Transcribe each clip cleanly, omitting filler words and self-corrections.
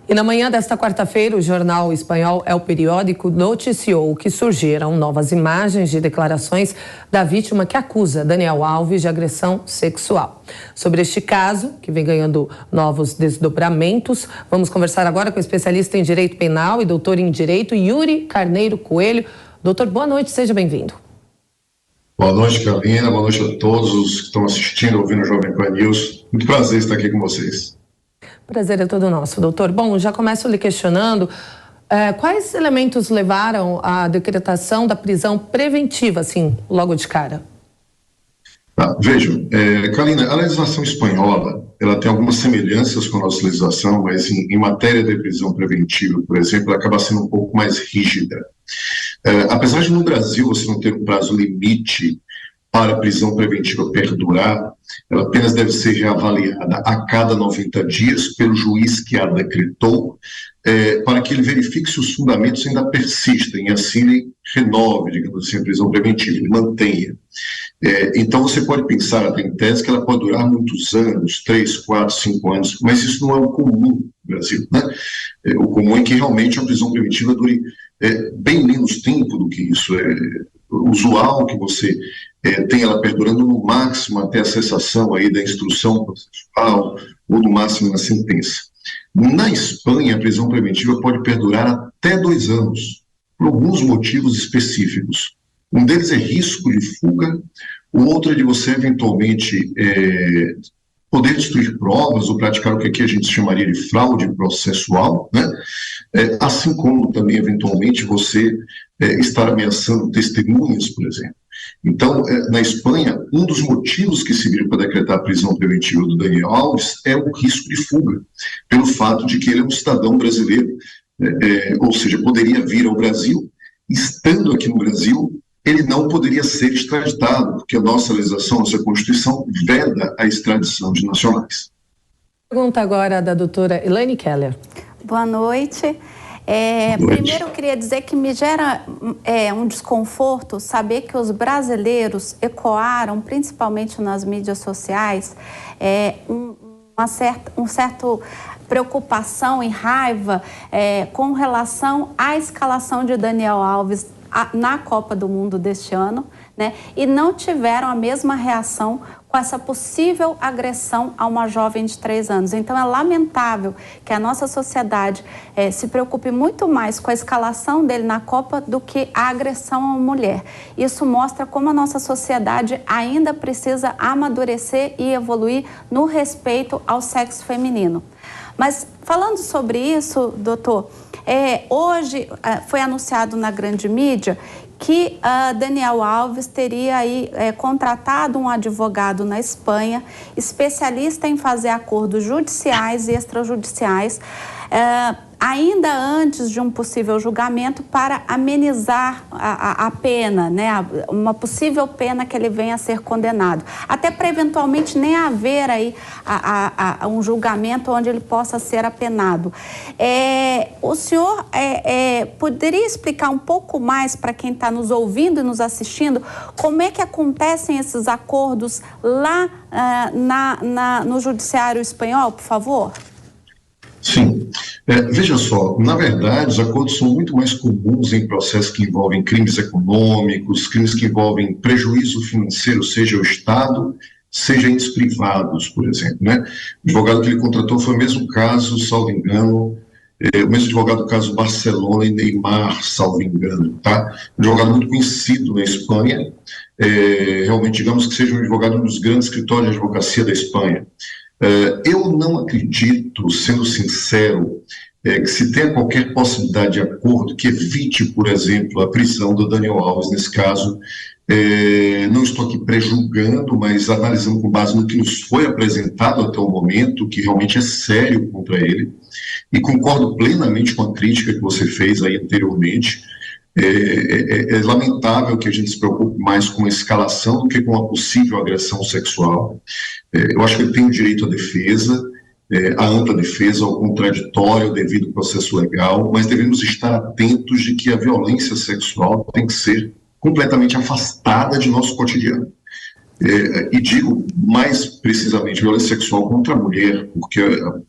E na manhã desta quarta-feira, o jornal espanhol El Periódico noticiou que surgiram novas imagens de declarações da vítima que acusa Daniel Alves de agressão sexual. Sobre este caso, que vem ganhando novos desdobramentos, vamos conversar agora com o especialista em Direito Penal e doutor em Direito, Yuri Carneiro Coelho. Doutor, boa noite, seja bem-vindo. Boa noite, Carolina. Boa noite a todos os que estão assistindo, ouvindo o Jovem Pan News. Muito prazer estar aqui com vocês. Prazer é todo nosso, doutor. Bom, já começo lhe questionando quais elementos levaram à decretação da prisão preventiva, assim, logo de cara? Vejam, Carolina, a legislação espanhola, ela tem algumas semelhanças com a nossa legislação, mas em matéria de prisão preventiva, por exemplo, ela acaba sendo um pouco mais rígida. Apesar de no Brasil você não ter um prazo limite para a prisão preventiva perdurar, ela apenas deve ser reavaliada a cada 90 dias pelo juiz que a decretou, para que ele verifique se os fundamentos ainda persistem, e assim ele renove, digamos assim, a prisão preventiva, ele mantenha. Então você pode pensar até em tese que ela pode durar muitos anos, 3, 4, 5 anos, mas isso não é o comum no Brasil, né? O comum é que realmente a prisão preventiva dure bem menos tempo do que isso. O usual que você tem ela perdurando no máximo até a cessação aí da instrução processual ou no máximo na sentença. Na Espanha, a prisão preventiva pode perdurar até 2 anos, por alguns motivos específicos. Um deles é risco de fuga, o outro é de você eventualmente poder destruir provas ou praticar o que aqui a gente chamaria de fraude processual, né? Assim como também eventualmente você estar ameaçando testemunhas, por exemplo. Então, na Espanha, um dos motivos que se viram para decretar a prisão preventiva do Daniel Alves é o risco de fuga, pelo fato de que ele é um cidadão brasileiro, ou seja, poderia vir ao Brasil, estando aqui no Brasil, ele não poderia ser extraditado, porque a nossa legislação, a nossa Constituição, veda a extradição de nacionais. Pergunta agora da doutora Elaine Keller. Boa noite. Primeiro, eu queria dizer que me gera um desconforto saber que os brasileiros ecoaram, principalmente nas mídias sociais, uma certa preocupação e raiva com relação à escalação de Daniel Alves na Copa do Mundo deste ano, né? E não tiveram a mesma reação com essa possível agressão a uma jovem de 3 anos. Então, é lamentável que a nossa sociedade se preocupe muito mais com a escalação dele na Copa do que a agressão a uma mulher. Isso mostra como a nossa sociedade ainda precisa amadurecer e evoluir no respeito ao sexo feminino. Mas, falando sobre isso, doutor, hoje foi anunciado na grande mídia que Daniel Alves teria aí contratado um advogado na Espanha, especialista em fazer acordos judiciais e extrajudiciais, ainda antes de um possível julgamento, para amenizar a pena, né? Uma possível pena que ele venha a ser condenado. Até para eventualmente nem haver aí um julgamento onde ele possa ser apenado. O senhor poderia explicar um pouco mais para quem está nos ouvindo e nos assistindo como é que acontecem esses acordos lá no judiciário espanhol, por favor? Sim. Veja só, na verdade, os acordos são muito mais comuns em processos que envolvem crimes econômicos, crimes que envolvem prejuízo financeiro, seja o Estado, seja entes privados, por exemplo, né? O advogado que ele contratou foi o mesmo caso, salvo engano, o mesmo advogado do caso Barcelona e Neymar, salvo engano, tá? Um advogado muito conhecido na Espanha, realmente, digamos que seja um advogado de um dos grandes escritórios de advocacia da Espanha. Eu não acredito, sendo sincero, que se tenha qualquer possibilidade de acordo que evite, por exemplo, a prisão do Daniel Alves nesse caso. Não estou aqui prejulgando, mas analisando com base no que nos foi apresentado até o momento, que realmente é sério contra ele, e concordo plenamente com a crítica que você fez aí anteriormente. É lamentável que a gente se preocupe mais com a escalação do que com a possível agressão sexual. Eu acho que ele tem o direito à defesa, à ampla defesa, ao contraditório, ao devido processo legal, mas devemos estar atentos de que a violência sexual tem que ser completamente afastada de nosso cotidiano. E digo mais precisamente violência sexual contra a mulher, porque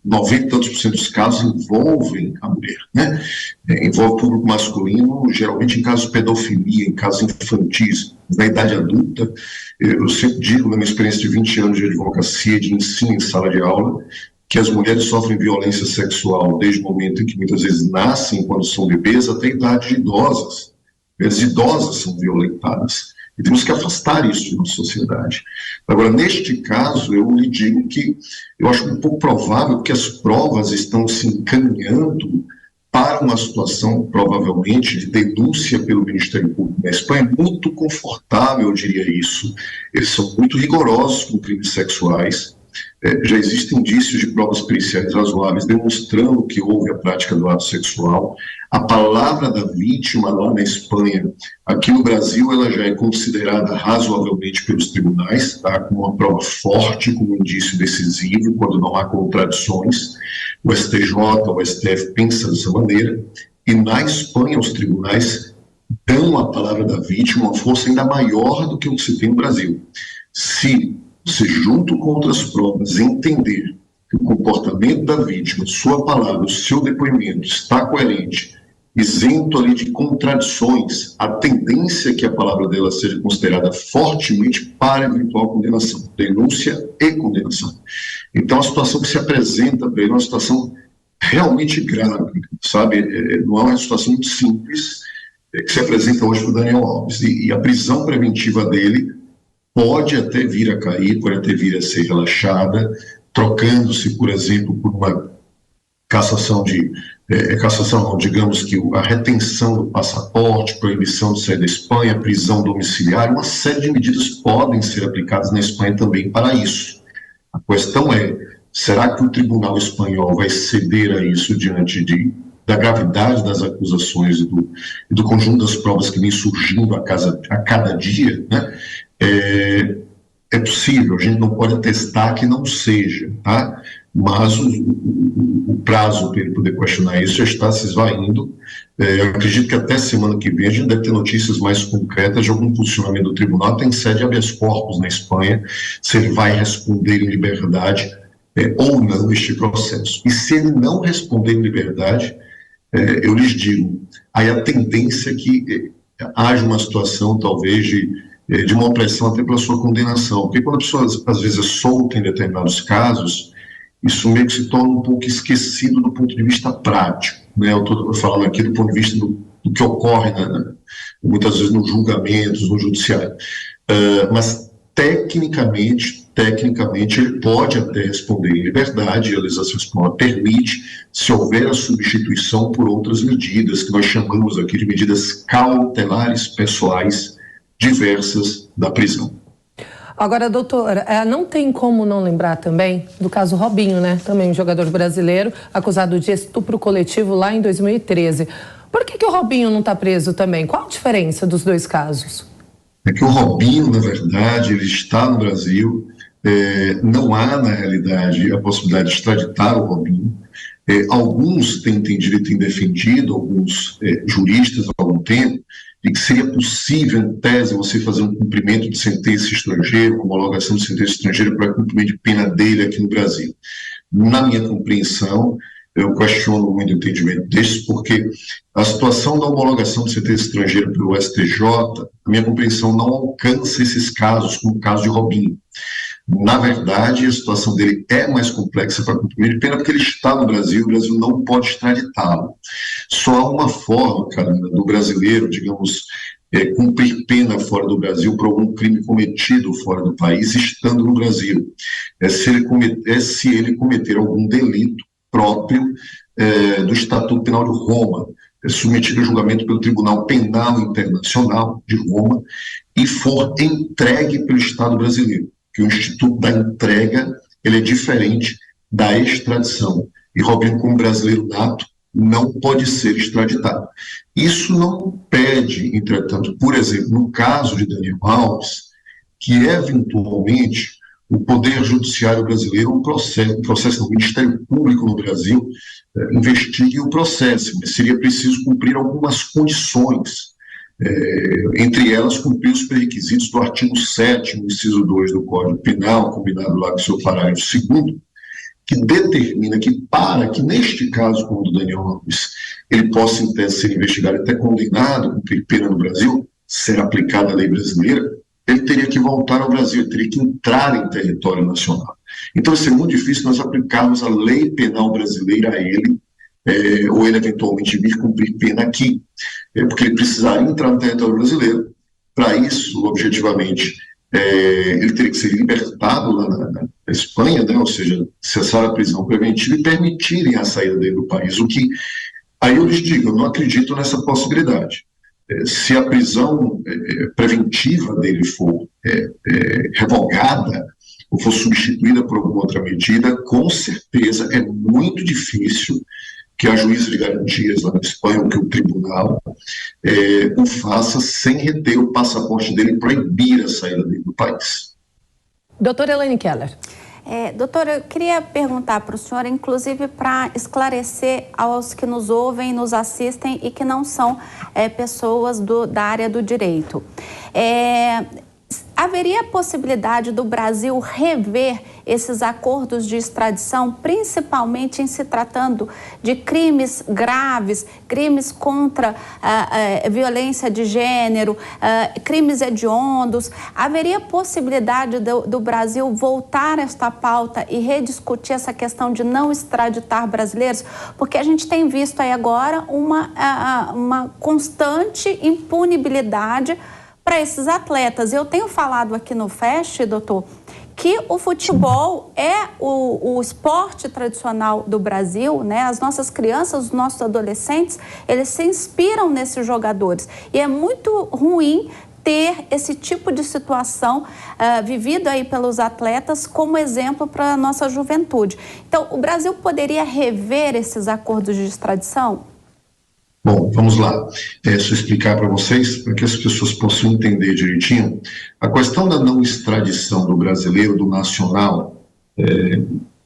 90 e tantos % dos casos envolvem a mulher, né? Envolve o público masculino, geralmente em casos de pedofilia, em casos infantis, na idade adulta. Eu sempre digo, na minha experiência de 20 anos de advocacia, de ensino em sala de aula, que as mulheres sofrem violência sexual desde o momento em que muitas vezes nascem, quando são bebês, até a idade de idosas. As idosas são violentadas. E temos que afastar isso de nossa sociedade. Agora, neste caso, eu lhe digo que eu acho um pouco provável que as provas estão se encaminhando para uma situação, provavelmente, de denúncia pelo Ministério Público da Espanha, muito confortável, eu diria isso. Eles são muito rigorosos com crimes sexuais. Já existem indícios de provas periciais razoáveis demonstrando que houve a prática do ato sexual. A palavra da vítima lá na Espanha, aqui no Brasil, ela já é considerada razoavelmente pelos tribunais, tá, como uma prova forte, como indício decisivo, quando não há contradições. O STJ, o STF pensa dessa maneira, e na Espanha os tribunais dão à palavra da vítima uma força ainda maior do que o que se tem no Brasil. Se você, junto com outras provas, entender que o comportamento da vítima, sua palavra, o seu depoimento está coerente, isento ali de contradições, a tendência é que a palavra dela seja considerada fortemente para eventual condenação, denúncia e condenação. Então, a situação que se apresenta para ele é uma situação realmente grave, sabe? Não é uma situação muito simples que se apresenta hoje para o Daniel Alves. E a prisão preventiva dele pode até vir a cair, pode até vir a ser relaxada, trocando-se, por exemplo, por uma cassação digamos que a retenção do passaporte, proibição de sair da Espanha, prisão domiciliar, uma série de medidas podem ser aplicadas na Espanha também para isso. A questão é, será que o tribunal espanhol vai ceder a isso diante da gravidade das acusações e do conjunto das provas que vem surgindo a cada dia, né? É possível, a gente não pode atestar que não seja, tá? Mas o prazo para ele poder questionar isso já está se esvaindo. Eu acredito que até semana que vem a gente deve ter notícias mais concretas de algum funcionamento do tribunal. Tem sede habeas corpus na Espanha, se ele vai responder em liberdade ou não este processo. E se ele não responder em liberdade, eu lhes digo, aí a tendência é que haja uma situação talvez de uma opressão até pela sua condenação, porque quando a pessoa às vezes é solta em determinados casos, isso meio que se torna um pouco esquecido do ponto de vista prático, né? Eu estou falando aqui do ponto de vista do que ocorre, muitas vezes nos julgamentos, no judiciário, mas tecnicamente ele pode até responder em liberdade, a legislação espanhola permite, se houver a substituição por outras medidas, que nós chamamos aqui de medidas cautelares pessoais diversas da prisão. Agora, doutor, não tem como não lembrar também do caso Robinho, né? Também um jogador brasileiro acusado de estupro coletivo lá em 2013. Por que o Robinho não está preso também? Qual a diferença dos dois casos? É que o Robinho, na verdade, ele está no Brasil, não há, na realidade, a possibilidade de extraditar o Robinho. Alguns têm entendido e têm defendido, alguns juristas há algum tempo, de que seria possível, em tese, você fazer um cumprimento de sentença estrangeira, homologação de sentença estrangeira para cumprimento de pena dele aqui no Brasil. Na minha compreensão, eu questiono muito o entendimento desses, porque a situação da homologação de sentença estrangeira pelo STJ, a minha compreensão não alcança esses casos, como o caso de Robinho. Na verdade, a situação dele é mais complexa para cumprimento de pena, porque ele está no Brasil, o Brasil não pode extraditá-lo. Só há uma forma, Carolina, do brasileiro, digamos, cumprir pena fora do Brasil por algum crime cometido fora do país, estando no Brasil. Se ele cometer algum delito próprio do Estatuto Penal de Roma, submetido a julgamento pelo Tribunal Penal Internacional de Roma, e for entregue pelo Estado brasileiro. Que o instituto da entrega ele é diferente da extradição. E Robinho, como brasileiro nato, não pode ser extraditado. Isso não impede, entretanto, por exemplo, no caso de Daniel Alves, que eventualmente o Poder Judiciário brasileiro, um processo do Ministério Público no Brasil, investigue o processo, mas seria preciso cumprir algumas condições. entre elas cumprir os pré-requisitos do artigo 7º, inciso 2 do Código Penal, combinado lá com o seu parágrafo 2º, que determina que, para que, neste caso, como o do Daniel Alves, ele possa, em tese, ser investigado e até condenado a cumprir pena no Brasil, ser aplicada a lei brasileira, ele teria que voltar ao Brasil, ele teria que entrar em território nacional. Então, vai ser muito difícil nós aplicarmos a lei penal brasileira a ele, ou ele eventualmente vir cumprir pena aqui, porque ele precisaria entrar no território brasileiro. Para isso, objetivamente, ele teria que ser libertado lá na Espanha, né? Ou seja, cessar a prisão preventiva e permitirem a saída dele do país, o que, aí eu lhes digo, eu não acredito nessa possibilidade. Se a prisão preventiva dele for revogada ou for substituída por alguma outra medida, com certeza é muito difícil que a juíza de garantias lá na Espanha, ou que o tribunal o faça sem reter o passaporte dele e proibir a saída dele do país. Doutora Elaine Keller. Doutora, eu queria perguntar para o senhor, inclusive para esclarecer aos que nos ouvem, nos assistem e que não são pessoas da área do direito. Haveria possibilidade do Brasil rever esses acordos de extradição, principalmente em se tratando de crimes graves, crimes contra a violência de gênero, crimes hediondos? Haveria possibilidade do Brasil voltar a esta pauta e rediscutir essa questão de não extraditar brasileiros? Porque a gente tem visto aí agora uma constante impunibilidade para esses atletas. Eu tenho falado aqui no FEST, doutor, que o futebol é o esporte tradicional do Brasil, né? As nossas crianças, os nossos adolescentes, eles se inspiram nesses jogadores. E é muito ruim ter esse tipo de situação vivido aí pelos atletas como exemplo para a nossa juventude. Então, o Brasil poderia rever esses acordos de extradição? Bom, vamos lá. Deixa eu explicar para vocês, para que as pessoas possam entender direitinho. A questão da não extradição do brasileiro, do nacional,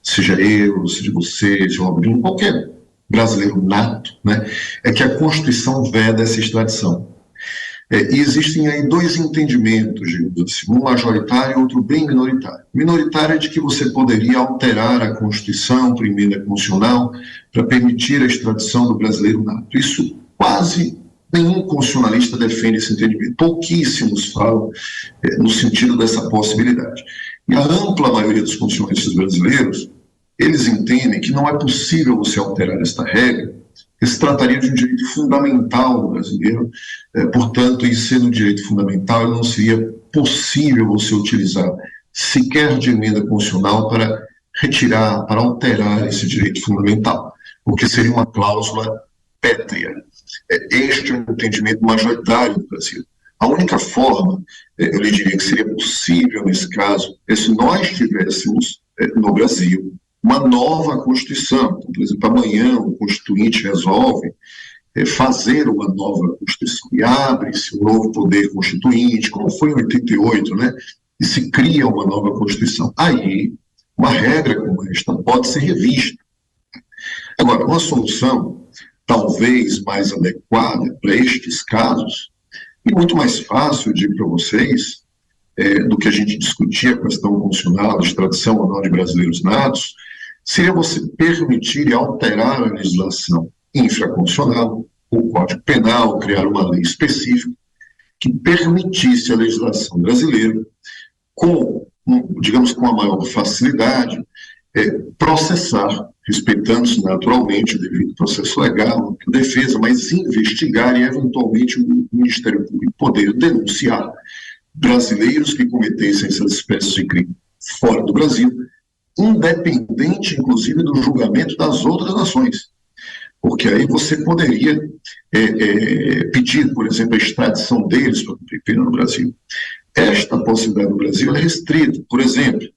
seja eu, seja você, seja o Albino, qualquer brasileiro nato, né, é que a Constituição veda essa extradição. E existem aí dois entendimentos, digamos assim, um majoritário e outro bem minoritário. Minoritário é de que você poderia alterar a Constituição, por emenda constitucional, para permitir a extradição do brasileiro nato. Isso quase nenhum constitucionalista defende esse entendimento. Pouquíssimos falam no sentido dessa possibilidade. E a ampla maioria dos constitucionalistas brasileiros, eles entendem que não é possível você alterar esta regra, que se trataria de um direito fundamental do brasileiro, portanto, em sendo um direito fundamental, não seria possível você utilizar sequer de emenda constitucional para retirar, para alterar esse direito fundamental, porque seria uma cláusula pétrea. Este é o entendimento majoritário do Brasil. A única forma, eu lhe diria que seria possível nesse caso, é se nós tivéssemos no Brasil uma nova Constituição. Por exemplo, amanhã o Constituinte resolve fazer uma nova Constituição e abre-se um novo poder constituinte, como foi em 88, né? E se cria uma nova Constituição. Aí, uma regra como esta pode ser revista. Agora, uma solução talvez mais adequada para estes casos, e muito mais fácil, digo para vocês, do que a gente discutir a questão constitucional de extradição ou não de brasileiros natos, seria você permitir e alterar a legislação infraconstitucional, o Código Penal, criar uma lei específica que permitisse a legislação brasileira, digamos, com a maior facilidade, processar, respeitando-se naturalmente o devido processo legal, a defesa, mas investigar e, eventualmente, o Ministério Público poder denunciar brasileiros que cometessem essas espécies de crime fora do Brasil, independente, inclusive, do julgamento das outras nações. Porque aí você poderia pedir, por exemplo, a extradição deles para cumprir pena no Brasil. Esta possibilidade no Brasil é restrita. Por exemplo,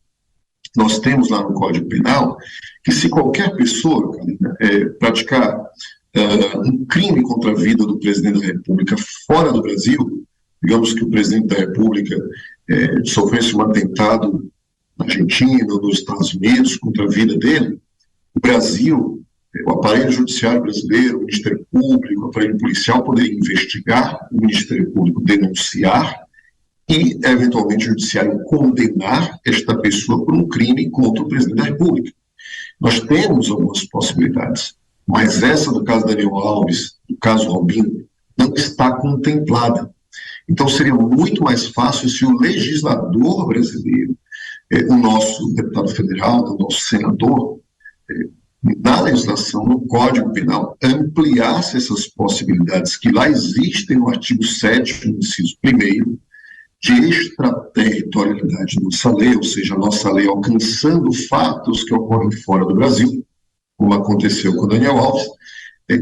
nós temos lá no Código Penal que se qualquer pessoa, Carolina, praticar um crime contra a vida do presidente da República fora do Brasil, digamos que o presidente da República sofresse um atentado na Argentina ou nos Estados Unidos contra a vida dele, o Brasil O aparelho judiciário brasileiro, o Ministério Público, o aparelho policial poderia investigar, o Ministério Público denunciar e, eventualmente, o judiciário condenar esta pessoa por um crime contra o presidente da República. Nós temos algumas possibilidades, mas essa do caso Daniel Alves, do caso Robinho, não está contemplada. Então, seria muito mais fácil se o legislador brasileiro, o nosso deputado federal, o nosso senador, na legislação, no Código Penal, ampliasse essas possibilidades que lá existem no artigo 7º, inciso 1º, de extraterritorialidade da nossa lei, ou seja, a nossa lei alcançando fatos que ocorrem fora do Brasil, como aconteceu com o Daniel Alves,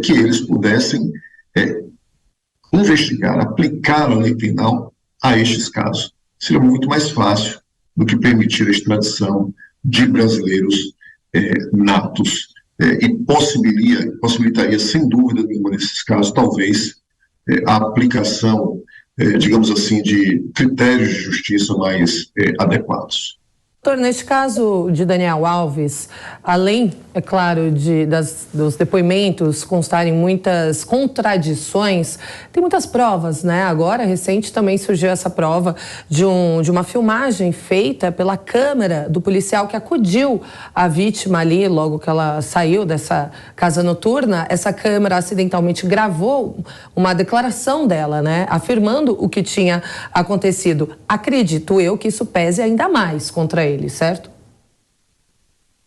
que eles pudessem investigar, aplicar a lei penal a estes casos. Seria muito mais fácil do que permitir a extradição de brasileiros natos e possibilitaria, sem dúvida nenhuma, nesses casos, talvez, a aplicação, digamos assim, de critérios de justiça mais adequados. Doutor, neste caso de Daniel Alves, além, é claro, dos depoimentos constarem muitas contradições, tem muitas provas, né? Agora, recente, também surgiu essa prova de uma filmagem feita pela câmera do policial que acudiu a vítima ali, logo que ela saiu dessa casa noturna. Essa câmera acidentalmente gravou uma declaração dela, né? Afirmando o que tinha acontecido. Acredito eu que isso pese ainda mais contra ele, certo?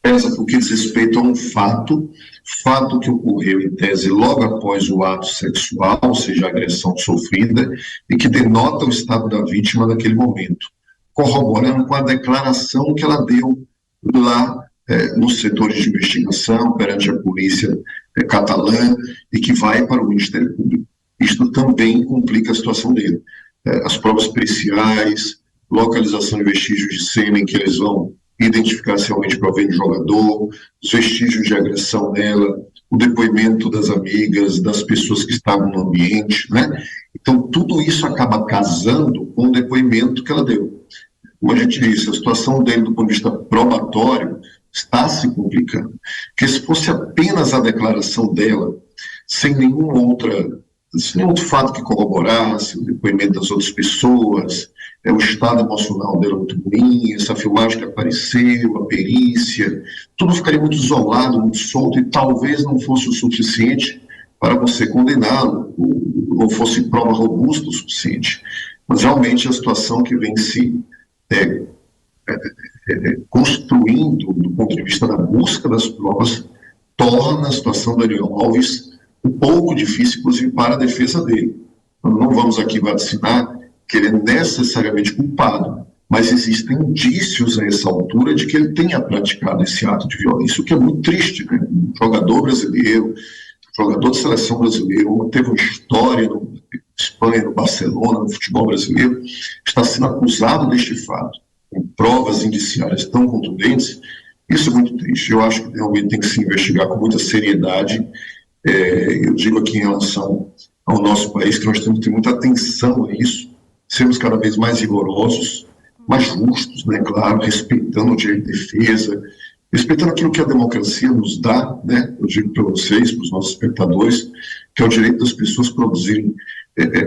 Pesa porque diz respeito a um fato que ocorreu em tese logo após o ato sexual, ou seja, a agressão sofrida, e que denota o estado da vítima naquele momento, corroborando com a declaração que ela deu lá nos setores de investigação, perante a polícia catalã, e que vai para o Ministério Público. Isto também complica a situação dele. As provas periciais, localização de vestígios de sêmen que eles vão identificar se realmente provém do jogador, os vestígios de agressão nela, o depoimento das amigas, das pessoas que estavam no ambiente, né? Então, tudo isso acaba casando com o depoimento que ela deu. Como a gente disse, a situação dele, do ponto de vista probatório, está se complicando. Porque se fosse apenas a declaração dela, sem nenhum outro fato que corroborasse, o depoimento das outras pessoas, o estado emocional dela muito ruim, essa filmagem que apareceu, a perícia, tudo ficaria muito isolado, muito solto, e talvez não fosse o suficiente para você condená-lo, ou fosse prova robusta o suficiente. Mas realmente a situação que vem se construindo do ponto de vista da busca das provas torna a situação do Daniel Alves um pouco difícil, inclusive, para a defesa dele. Nós não vamos aqui vaticinar que ele é necessariamente culpado, mas existem indícios a essa altura de que ele tenha praticado esse ato de violência, o que é muito triste, né? Um jogador brasileiro, jogador de seleção brasileiro, teve uma história no Espanha, no Barcelona, no futebol brasileiro, está sendo acusado deste fato, com provas indiciárias tão contundentes. Isso é muito triste. Eu acho que realmente tem que se investigar com muita seriedade. Eu digo aqui em relação ao nosso país que nós temos que ter muita atenção a isso, sermos cada vez mais rigorosos, mais justos, né, claro, respeitando o direito de defesa, respeitando aquilo que a democracia nos dá, né, eu digo para vocês, para os nossos espectadores, que é o direito das pessoas produzirem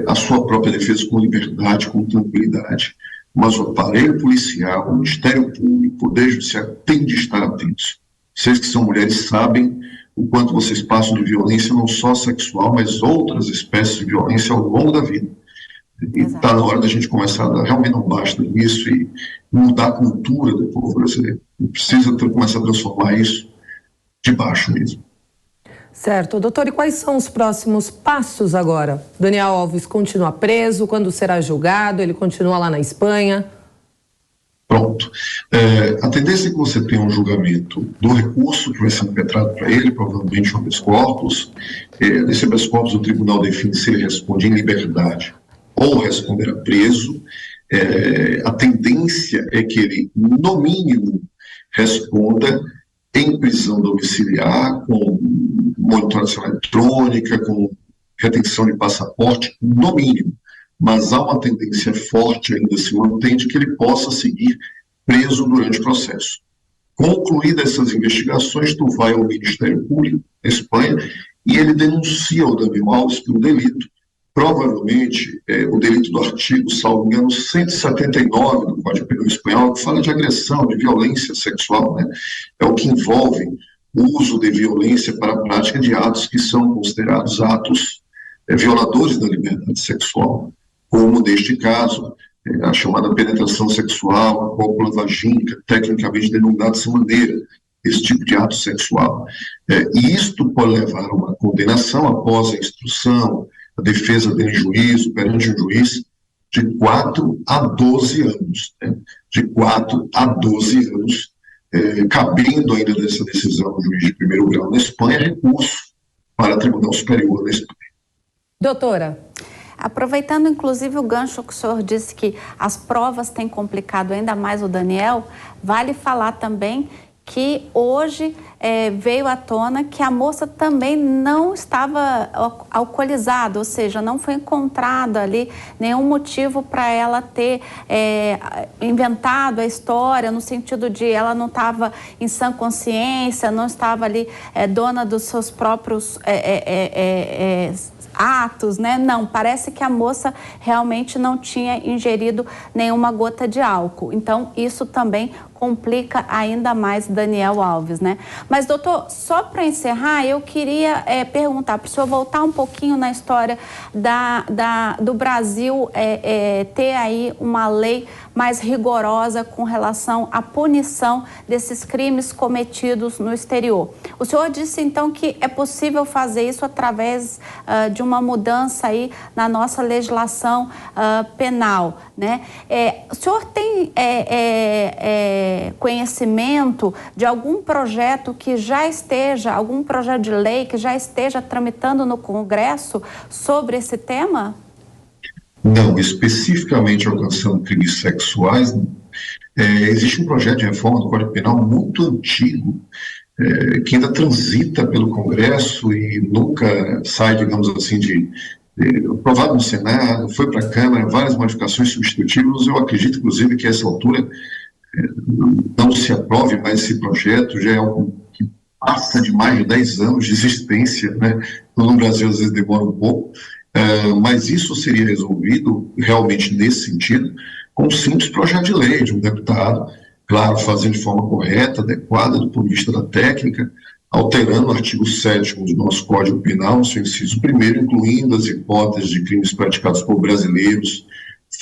a sua própria defesa com liberdade, com tranquilidade. Mas o aparelho policial, o Ministério Público, o Poder Judiciário tem de estar atentos. Vocês que são mulheres sabem o quanto vocês passam de violência, não só sexual, mas outras espécies de violência ao longo da vida. E está na hora da gente começar a dar, realmente não basta isso, e mudar a cultura do povo brasileiro. Precisa começar a transformar isso de baixo mesmo. Certo. Doutor, e quais são os próximos passos agora? Daniel Alves continua preso? Quando será julgado? Ele continua lá na Espanha? Pronto. A tendência é que você tenha um julgamento do recurso que vai ser impetrado para ele, provavelmente um habeas corpus. Nesse habeas corpus, o tribunal define se ele responde em liberdade ou responderá preso. A tendência é que ele, no mínimo, responda em prisão domiciliar, com monitoração eletrônica, com retenção de passaporte, no mínimo. Mas há uma tendência forte, ainda se mantém, de que ele possa seguir preso durante o processo. Concluídas essas investigações, tu vai ao Ministério Público da Espanha e ele denuncia o Daniel Alves por um delito, provavelmente o delito do artigo, salvo engano, 179 do Código Penal Espanhol, que fala de agressão, de violência sexual, né? É o que envolve o uso de violência para a prática de atos que são considerados atos violadores da liberdade sexual, como neste caso, a chamada penetração sexual, a cópula vagínica, tecnicamente denominada dessa maneira, esse tipo de ato sexual. E isto pode levar a uma condenação após a instrução, a defesa dele em juízo, perante um juiz, de 4 a 12 anos. Né? De 4 a 12 anos, cabendo ainda dessa decisão do juiz de primeiro grau na Espanha, recurso para o Tribunal Superior da Espanha. Doutora. Aproveitando, inclusive, o gancho que o senhor disse que as provas têm complicado ainda mais o Daniel, vale falar também que hoje veio à tona que a moça também não estava alcoolizada, ou seja, não foi encontrado ali nenhum motivo para ela ter inventado a história, no sentido de ela não estava em sã consciência, não estava ali dona dos seus próprios atos, né? Não, parece que a moça realmente não tinha ingerido nenhuma gota de álcool. Então, isso também complica ainda mais Daniel Alves, né? Mas, doutor, só para encerrar, eu queria perguntar para o senhor voltar um pouquinho na história do Brasil ter aí uma lei mais rigorosa com relação à punição desses crimes cometidos no exterior. O senhor disse, então, que é possível fazer isso através de uma mudança aí na nossa legislação penal, né? O senhor tem conhecimento de algum projeto que já esteja, algum projeto de lei que já esteja tramitando no Congresso sobre esse tema? Não, especificamente alcançando crimes sexuais, existe um projeto de reforma do Código Penal muito antigo, que ainda transita pelo Congresso e nunca sai, digamos assim, aprovado no Senado, foi para a Câmara, várias modificações substitutivas. Eu acredito, inclusive, que a essa altura não se aprove mais esse projeto, já é algo que passa de mais de 10 anos de existência, né? No Brasil às vezes demora um pouco, mas isso seria resolvido realmente nesse sentido com um simples projeto de lei de um deputado, claro, fazendo de forma correta, adequada do ponto de vista da técnica, alterando o artigo 7º do nosso Código Penal, no seu inciso 1º, incluindo as hipóteses de crimes praticados por brasileiros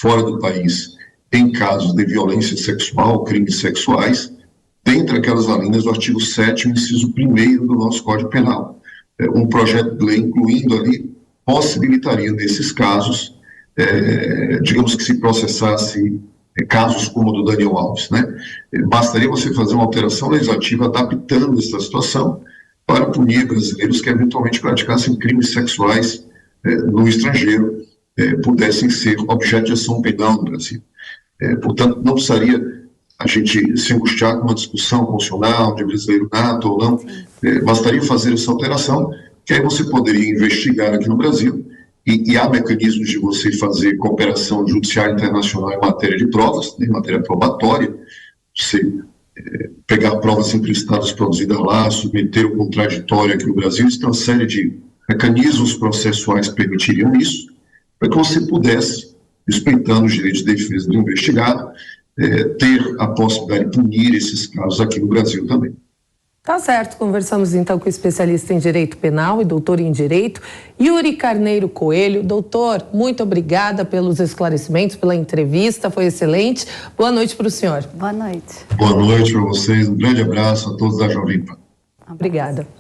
fora do país em casos de violência sexual, crimes sexuais, dentre aquelas alíneas do artigo 7º, inciso 1º do nosso Código Penal. Um projeto de lei incluindo ali possibilitaria, nesses casos, digamos que se processasse casos como o do Daniel Alves, né? Bastaria você fazer uma alteração legislativa adaptando essa situação para punir brasileiros que eventualmente praticassem crimes sexuais no estrangeiro, pudessem ser objeto de ação penal no Brasil. Portanto, não precisaria a gente se angustiar com uma discussão constitucional de brasileiro nato ou não, bastaria fazer essa alteração, que aí você poderia investigar aqui no Brasil, e há mecanismos de você fazer cooperação judiciária internacional em matéria de provas, em matéria probatória, você pegar provas entre estados produzidas lá, submeter o contraditório aqui no Brasil, isso tem uma série de mecanismos processuais que permitiriam isso, para que você pudesse, respeitando os direitos de defesa do investigado, ter a possibilidade de punir esses casos aqui no Brasil também. Tá certo, conversamos então com o especialista em Direito Penal e doutor em Direito, Yuri Carneiro Coelho. Doutor, muito obrigada pelos esclarecimentos, pela entrevista, foi excelente. Boa noite para o senhor. Boa noite. Boa noite para vocês, um grande abraço a todos da Jovem Pan. Obrigada.